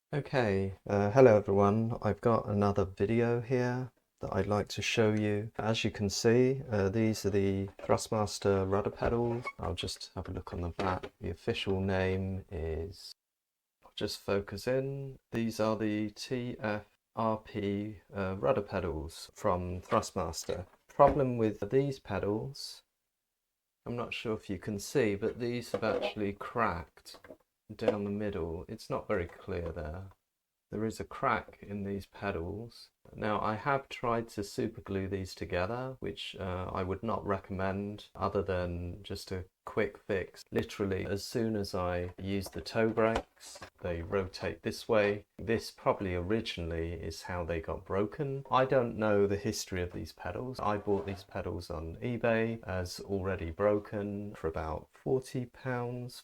Hello everyone. I've got another video here that I'd like to show you. As you can see, these are the Thrustmaster Rudder Pedals. I'll just have a look on the back. The official name is, I'll just focus in. These are the TFRP rudder pedals from Thrustmaster. Problem with these pedals, I'm not sure if you can see, but these have actually cracked down the middle. It's not very clear there. There is a crack in these pedals. Now I have tried to super glue these together, which I would not recommend other than just a quick fix. Literally as soon as I use the toe brakes, they rotate this way. This probably originally is how they got broken. I don't know the history of these pedals. I bought these pedals on eBay as already broken for about £40,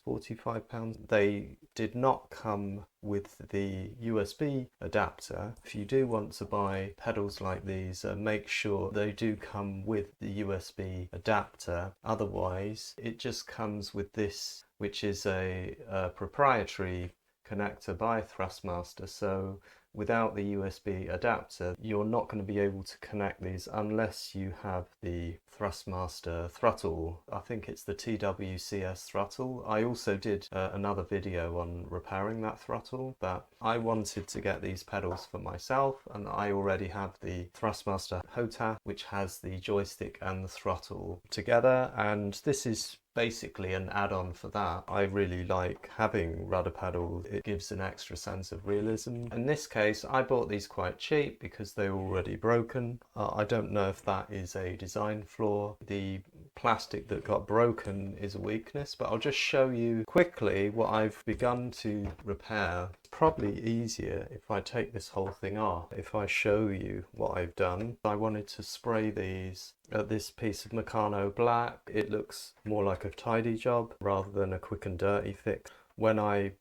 £45. They did not come with the USB adapter. If you do want to buy pedals like these, make sure they do come with the USB adapter. Otherwise, it just comes with this, which is a proprietary connector by Thrustmaster. So without the USB adapter, you're not going to be able to connect these unless you have the Thrustmaster throttle. I think it's the TWCS throttle. I also did another video on repairing that throttle, but I wanted to get these pedals for myself, and I already have the Thrustmaster HOTAS, which has the joystick and the throttle together, and this is basically an add-on for that. I really like having rudder pedals. It gives an extra sense of realism. In this case, I bought these quite cheap because they were already broken. I don't know if that is a design flaw. The plastic that got broken is a weakness, but I'll just show you quickly what I've begun to repair. It's probably easier if I take this whole thing off. If I show you what I've done, I wanted to spray these at this piece of Meccano black. It looks more like a tidy job rather than a quick and dirty fix. When I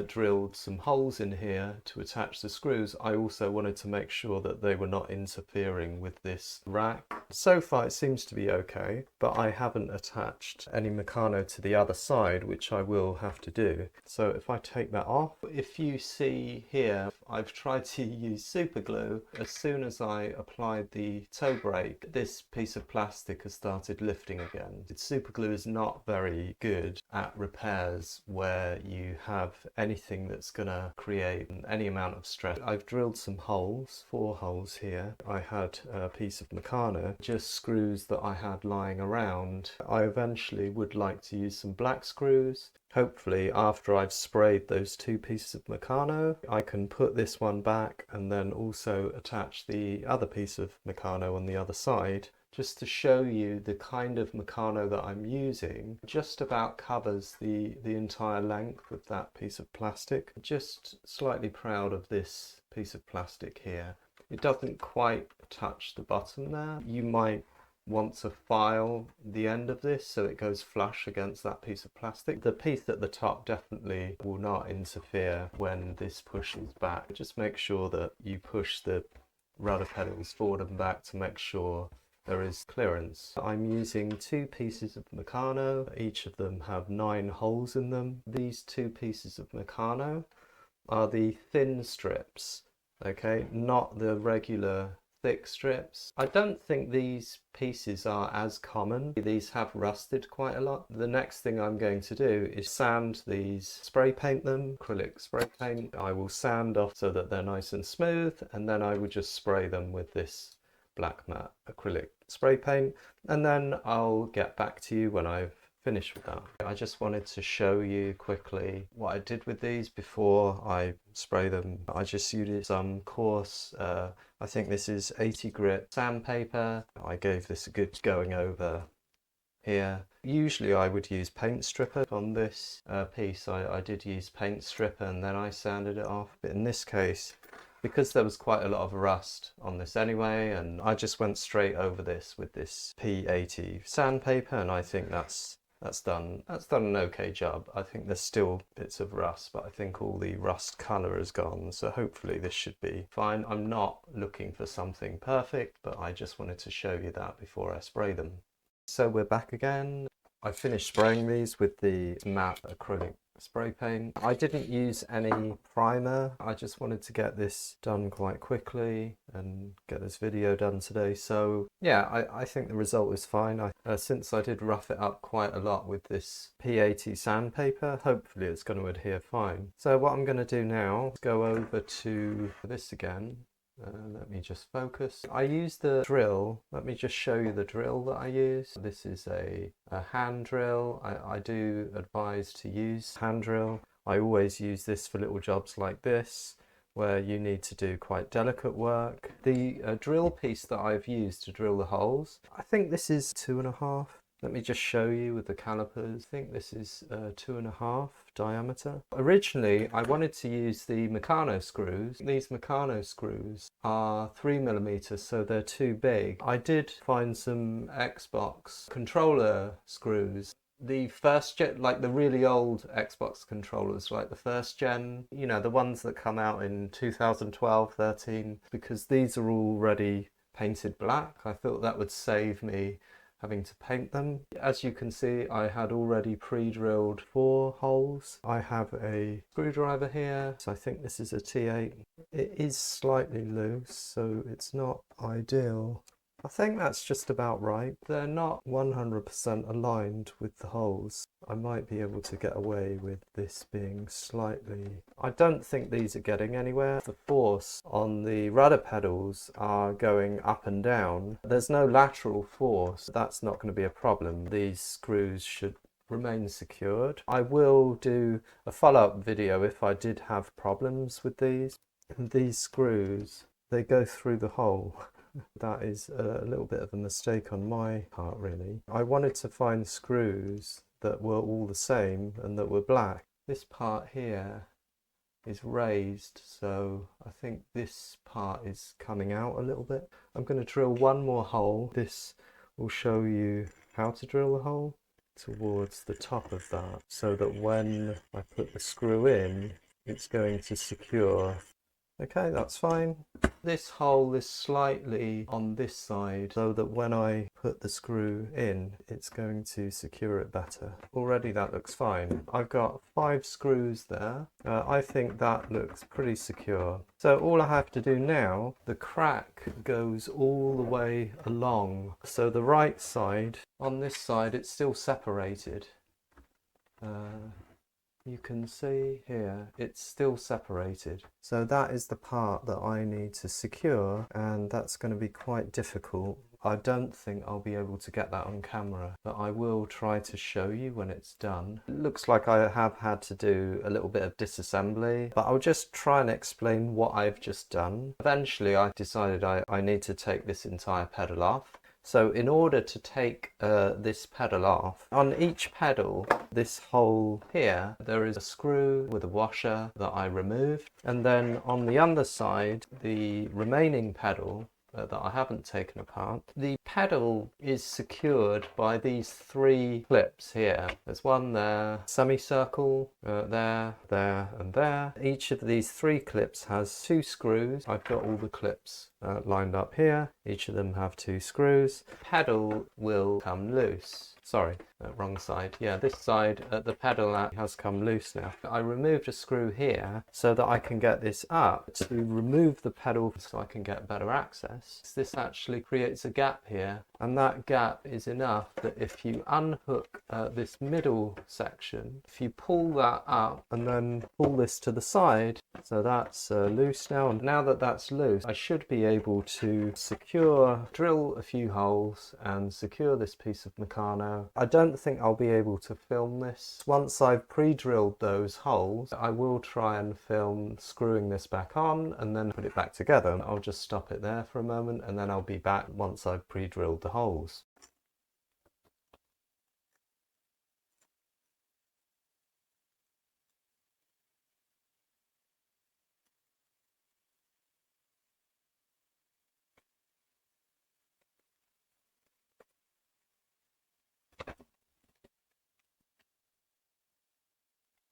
drilled some holes in here to attach the screws, I also wanted to make sure that they were not interfering with this rack. So far it seems to be okay, but I haven't attached any Meccano to the other side, which I will have to do. So if I take that off, if you see here, I've tried to use super glue. As soon as I applied the toe brake, this piece of plastic has started lifting again. Super glue is not very good at repairs where you have anything that's gonna create any amount of stress. I've drilled some holes, 4 holes here. I had a piece of Meccano, just screws that I had lying around. I eventually would like to use some black screws. Hopefully after I've sprayed those 2 pieces of Meccano, I can put this one back and then also attach the other piece of Meccano on the other side. Just to show you the kind of Meccano that I'm using, just about covers the entire length of that piece of plastic. Just slightly proud of this piece of plastic here. It doesn't quite touch the bottom there. You might want to file the end of this so it goes flush against that piece of plastic. The piece at the top definitely will not interfere when this pushes back. Just make sure that you push the rudder pedals forward and back to make sure there is clearance. I'm using 2 pieces of Meccano. Each of them have 9 holes in them. These 2 pieces of Meccano are the thin strips, okay, not the regular thick strips. I don't think these pieces are as common. These have rusted quite a lot. The next thing I'm going to do is sand these, spray paint them, acrylic spray paint. I will sand off so that they're nice and smooth, and then I would just spray them with this black matte acrylic spray paint, and then I'll get back to you when I've finished with that. I just wanted to show you quickly what I did with these before I spray them. I just used some coarse, I think this is 80 grit sandpaper. I gave this a good going over here. Usually I would use paint stripper. On this piece I did use paint stripper and then I sanded it off, but in this case, because there was quite a lot of rust on this anyway, and I just went straight over this with this P80 sandpaper, and I think that's done an okay job. I think there's still bits of rust, but I think all the rust colour is gone, so hopefully this should be fine. I'm not looking for something perfect, but I just wanted to show you that before I spray them. So we're back again. I finished spraying these with the matte acrylic spray paint. I didn't use any primer. I just wanted to get this done quite quickly and get this video done today. So yeah, I think the result is fine. Since I did rough it up quite a lot with this P80 sandpaper, hopefully it's going to adhere fine. So what I'm going to do now is go over to this again. Let me just focus. I use the drill. Let me just show you the drill that I use. This is a hand drill. I do advise to use hand drill. I always use this for little jobs like this, where you need to do quite delicate work. The drill piece that I've used to drill the holes, I think this is 2.5. Let me just show you with the calipers. I think this is 2.5 diameter. Originally, I wanted to use the Meccano screws. These Meccano screws are 3mm, so they're too big. I did find some Xbox controller screws. The first gen, like the really old Xbox controllers, like the first gen, you know, the ones that come out in 2012, 13, because these are already painted black. I thought that would save me having to paint them. As you can see, I had already pre-drilled 4 holes. I have a screwdriver here, so I think this is a T8. It is slightly loose, so it's not ideal. I think that's just about right. They're not 100% aligned with the holes. I might be able to get away with this being slightly... I don't think these are getting anywhere. The force on the rudder pedals are going up and down. There's no lateral force. That's not going to be a problem. These screws should remain secured. I will do a follow-up video if I did have problems with these. And these screws, they go through the hole. That is a little bit of a mistake on my part, really. I wanted to find screws that were all the same and that were black. This part here is raised, so I think this part is coming out a little bit. I'm going to drill one more hole. This will show you how to drill the hole towards the top of that, so that when I put the screw in, it's going to secure. Okay, that's fine. This hole is slightly on this side, so that when I put the screw in, it's going to secure it better. Already that looks fine. I've got 5 screws there. I think that looks pretty secure. So all I have to do now, the crack goes all the way along. So the right side, on this side, it's still separated. You can see here, it's still separated. So that is the part that I need to secure, and that's going to be quite difficult. I don't think I'll be able to get that on camera, but I will try to show you when it's done. It looks like I have had to do a little bit of disassembly, but I'll just try and explain what I've just done. Eventually I decided I need to take this entire pedal off. So in order to take this pedal off, on each pedal, this hole here, there is a screw with a washer that I removed. And then on the underside, the remaining pedal that I haven't taken apart, the pedal is secured by these 3 clips here. There's one there, semicircle, there, and there. Each of these 3 clips has 2 screws. I've got all the clips lined up here. Each of them have 2 screws. Pedal will come loose. Sorry, wrong side. Yeah, this side, the pedal has come loose now. I removed a screw here so that I can get this up to remove the pedal so I can get better access. This actually creates a gap here, and that gap is enough that if you unhook this middle section, if you pull that up and then pull this to the side, so that's loose now. And now that that's loose, I should be able to drill a few holes and secure this piece of Meccano. I don't think I'll be able to film this. Once I've pre-drilled those holes, I will try and film screwing this back on and then put it back together. I'll just stop it there for a moment and then I'll be back once I've pre-drilled the holes.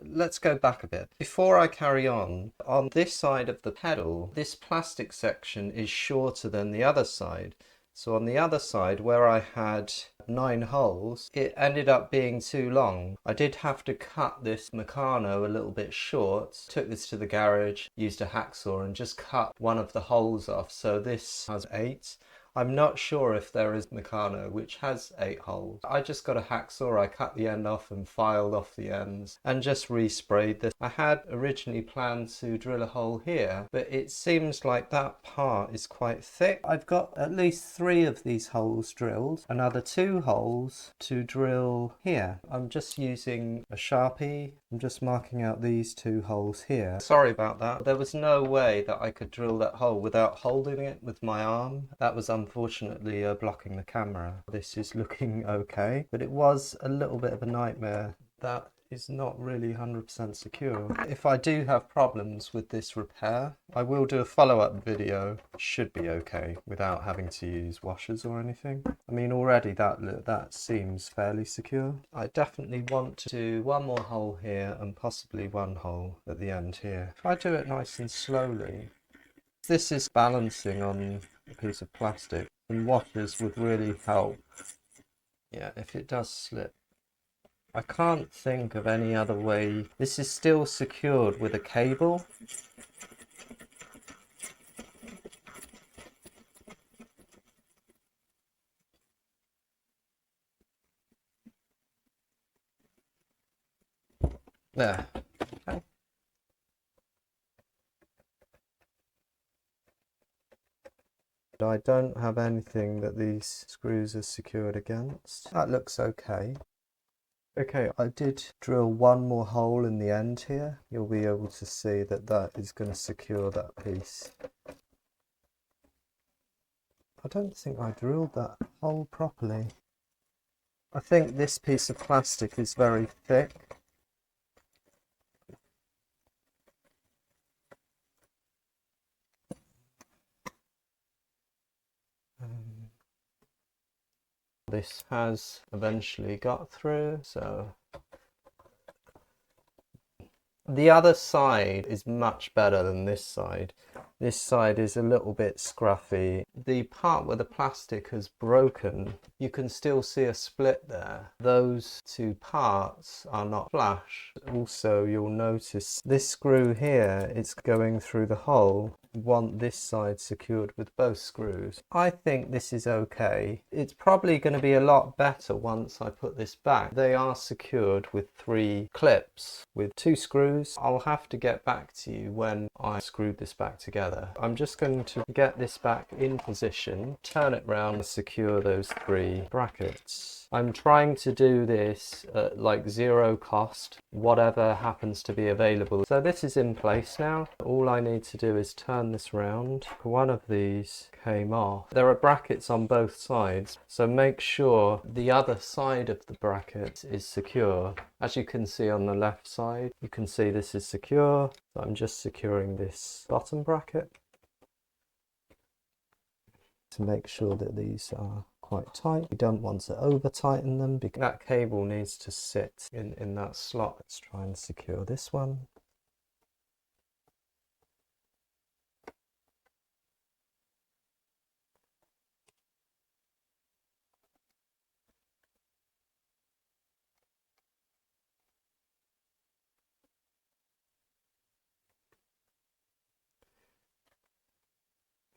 Let's go back a bit. Before I carry on this side of the pedal, this plastic section is shorter than the other side. So on the other side, where I had 9 holes, it ended up being too long. I did have to cut this Meccano a little bit short. Took this to the garage, used a hacksaw and just cut one of the holes off. So this has 8. I'm not sure if there is Meccano which has 8 holes. I just got a hacksaw, I cut the end off and filed off the ends and just resprayed this. I had originally planned to drill a hole here, but it seems like that part is quite thick. I've got at least 3 of these holes drilled, another 2 holes to drill here. I'm just using a Sharpie. I'm just marking out these 2 holes here. Sorry about that. There was no way that I could drill that hole without holding it with my arm. That was unfortunately blocking the camera. This is looking okay, but it was a little bit of a nightmare. That is not really 100% secure. If I do have problems with this repair, I will do a follow-up video. Should be okay without having to use washers or anything. I mean, already that seems fairly secure. I definitely want to do one more hole here and possibly one hole at the end here. If I do it nice and slowly, this is balancing on a piece of plastic, and washers would really help. Yeah, if it does slip. I can't think of any other way. This is still secured with a cable. There. Okay. I don't have anything that these screws are secured against. That looks okay. Okay, I did drill one more hole in the end here. You'll be able to see that that is going to secure that piece. I don't think I drilled that hole properly. I think this piece of plastic is very thick. This has eventually got through, so the other side is much better than this side. This side is a little bit scruffy. The part where the plastic has broken, you can still see a split there. Those 2 parts are not flush. Also, you'll notice this screw here, it's going through the hole. You want this side secured with both screws. I think this is okay. It's probably going to be a lot better once I put this back. They are secured with 3 clips with 2 screws. I'll have to get back to you when I screwed this back together. I'm just going to get this back in position, turn it round and secure those 3 brackets. I'm trying to do this at like 0 cost, whatever happens to be available. So this is in place now. All I need to do is turn this round. One of these came off. There are brackets on both sides, so make sure the other side of the bracket is secure. As you can see on the left side, you can see this is secure. So I'm just securing this bottom bracket to make sure that these are quite tight. You don't want to over tighten them because that cable needs to sit in that slot. Let's try and secure this one.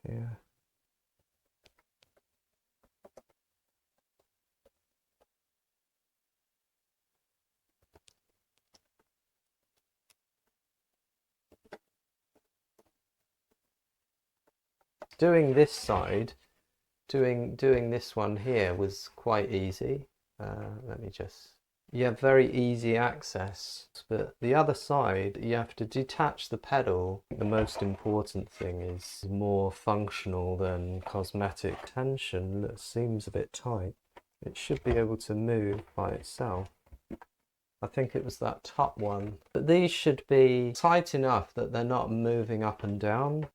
Here. Doing this side, doing this one here was quite easy. Let me just... You have very easy access, but the other side you have to detach the pedal. The most important thing is more functional than cosmetic. Tension seems a bit tight. It should be able to move by itself. I think it was that top one. But these should be tight enough that they're not moving up and down.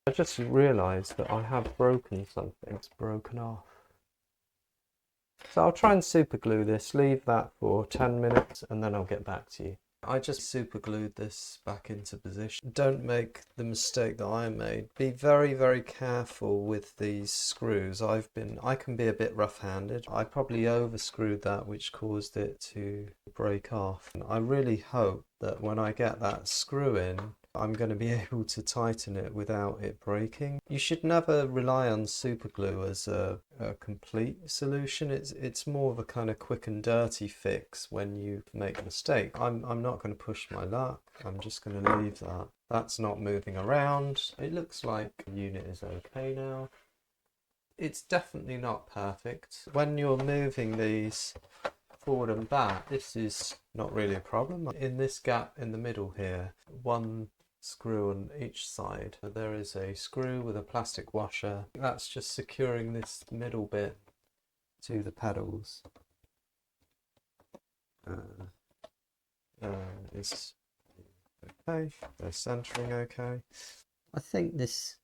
I just realised that I have broken something. It's broken off. So I'll try and super glue this, leave that for 10 minutes and then I'll get back to you. I just super glued this back into position. Don't make the mistake that I made. Be very, very careful with these screws. I can be a bit rough-handed. I probably overscrewed that, which caused it to break off. And I really hope that when I get that screw in, I'm going to be able to tighten it without it breaking. You should never rely on super glue as a complete solution. It's more of a kind of quick and dirty fix when you make a mistake. I'm not going to push my luck. I'm just going to leave that. That's not moving around. It looks like the unit is okay now. It's definitely not perfect. When you're moving these forward and back, this is not really a problem. In this gap in the middle here, one screw on each side, there is a screw with a plastic washer. That's just securing this middle bit to the pedals. It's okay, they're centering okay. I think this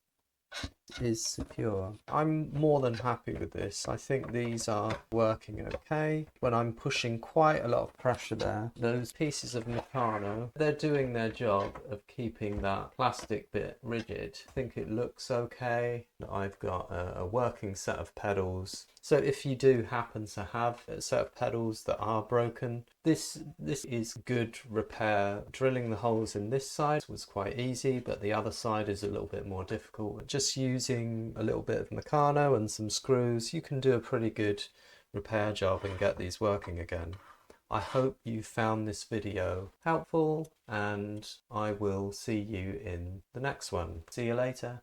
is secure. I'm more than happy with this. I think these are working okay. When I'm pushing quite a lot of pressure there, those pieces of Meccano, they're doing their job of keeping that plastic bit rigid. I think it looks okay. I've got a working set of pedals. So if you do happen to have a set of pedals that are broken, this is good repair. Drilling the holes in this side was quite easy, but the other side is a little bit more difficult. Just using a little bit of Meccano and some screws, you can do a pretty good repair job and get these working again. I hope you found this video helpful, and I will see you in the next one. See you later.